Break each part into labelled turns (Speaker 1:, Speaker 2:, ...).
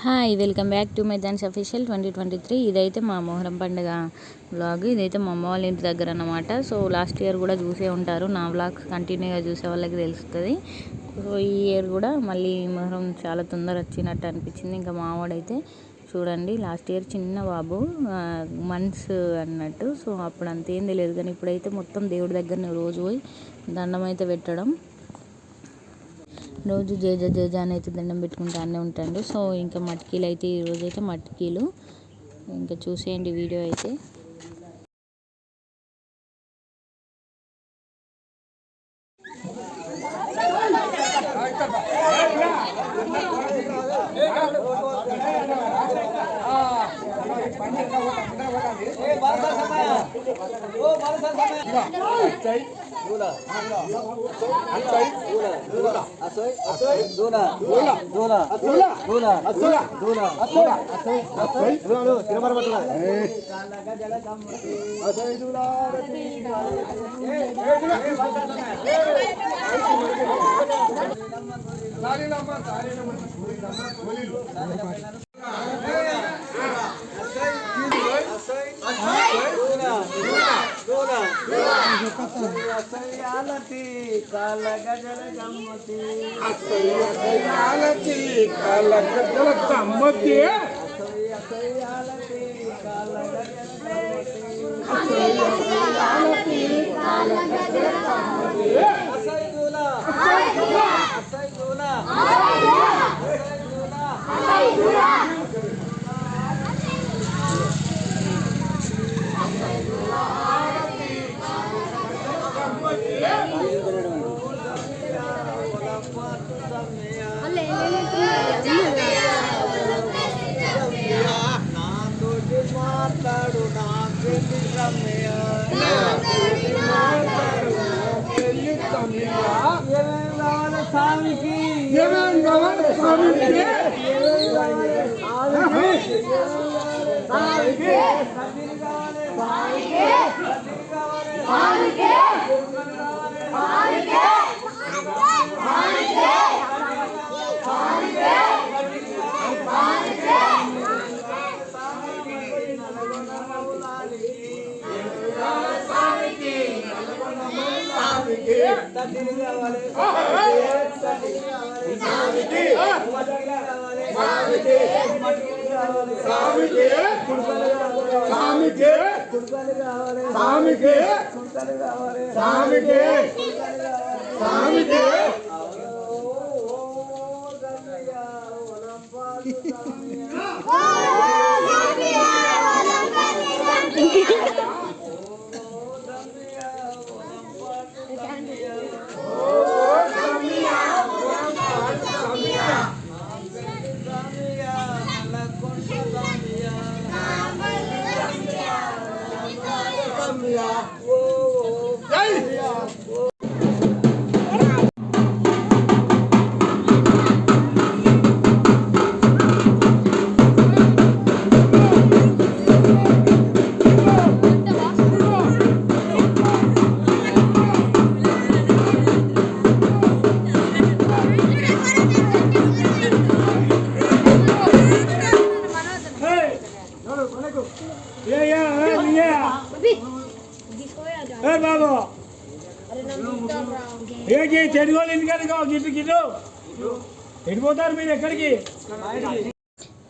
Speaker 1: Hi welcome back to my dance official 2023. ఇదైతే మా మొహరం పండుగ వ్లాగ్. ఇదైతే మా అమ్మ వాళ్ళ ఇంటి దగ్గర అన్నమాట. సో లాస్ట్ ఇయర్ కూడా చూసే ఉంటారు, నా వ్లాగ్స్ కంటిన్యూగా చూసే వాళ్ళకి తెలుస్తుంది. సో ఈ ఇయర్ కూడా మళ్ళీ మొహరం చాలా తొందర వచ్చినట్టు అనిపించింది. ఇంకా మావాడైతే చూడండి, లాస్ట్ ఇయర్ చిన్న బాబు మంత్స్ అన్నట్టు. సో అప్పుడు అంతేం తెలియదు, కానీ ఇప్పుడైతే మొత్తం దేవుడి దగ్గరనే రోజు పోయి దండం అయితే పెట్టడం, రోజు జేజ జేజ అని అయితే దండం పెట్టుకుంటానే ఉంటాడు. సో ఇంకా మట్కీలు అయితే ఈరోజు అయితే మట్కీలు ఇంకా చూసేయండి వీడియో అయితే.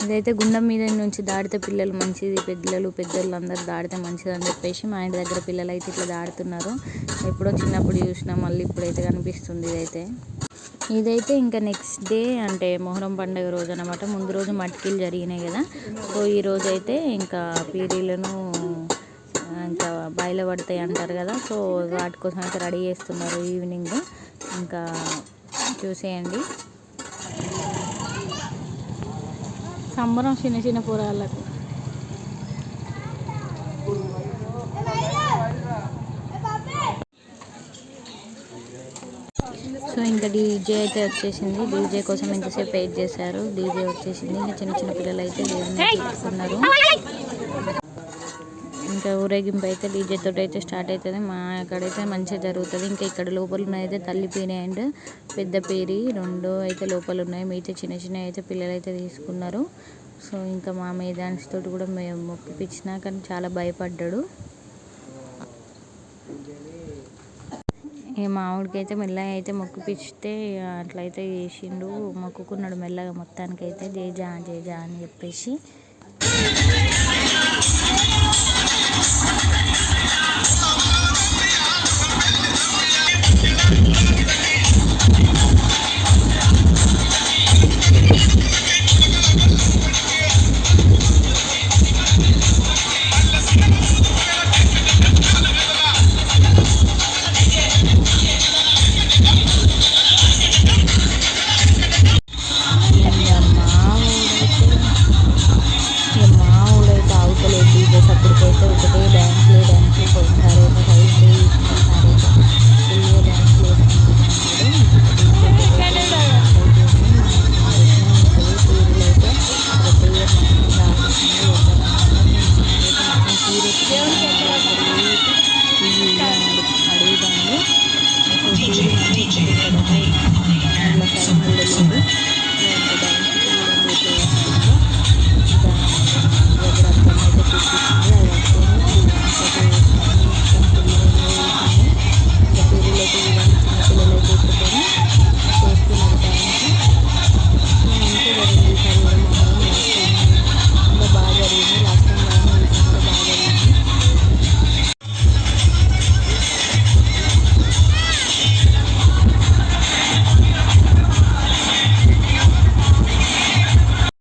Speaker 1: ఇదైతే గుండం మీద నుంచి దాడితే పిల్లలు మంచిది, పెద్దలు అందరు దాడితే మంచిది అని చెప్పేసి మా ఇంటి దగ్గర పిల్లలు అయితే ఇట్లా దాడుతున్నారు. ఎప్పుడో చిన్నప్పుడు చూసినా, మళ్ళీ ఇప్పుడైతే కనిపిస్తుంది. ఇదైతే ఇంకా నెక్స్ట్ డే అంటే మొహరం పండుగ రోజు అనమాట. ముందు రోజు మట్కీలు జరిగినాయి కదా. సో ఈ రోజు అయితే ఇంకా పీరీలను ఇంకా బయలు పడతాయి అంటారు కదా. సో వాటి కోసం అయితే రెడీ చేస్తున్నారు ఈవినింగ్. ఇంకా చూసేయండి సంబరం చిన్న చిన్న కూరగాయలకు. సో ఇంకా డీజే అయితే వచ్చేసింది. డీజే కోసం ఎంతసేపు వెయిట్ చేశారు. డీజే వచ్చేసింది. ఇంకా చిన్న చిన్న పిల్లలు అయితే దేవుని చూస్తున్నారు. ఇంకా ఊరేగింపు అయితే డీజే తోటి అయితే స్టార్ట్ అవుతుంది. మా అక్కడైతే మంచిగా జరుగుతుంది. ఇంకా ఇక్కడ లోపల ఉన్నదైతే తల్లి పేరి అండ్ పెద్ద పేరి రెండు అయితే లోపల ఉన్నాయి. మిగతా చిన్న చిన్న అయితే పిల్లలు అయితే తీసుకున్నారు. సో ఇంకా మా మేధాన్స్ తోటి కూడా మేము మొక్కిపించినా కానీ చాలా భయపడ్డాడు. ఈ మామిడికి అయితే మెల్లగా అయితే మొక్కిపిస్తే అట్లయితే చేసిండు, మొక్కుకున్నాడు మెల్లగా మొత్తానికి అయితే జేజా జేజా అని చెప్పేసి.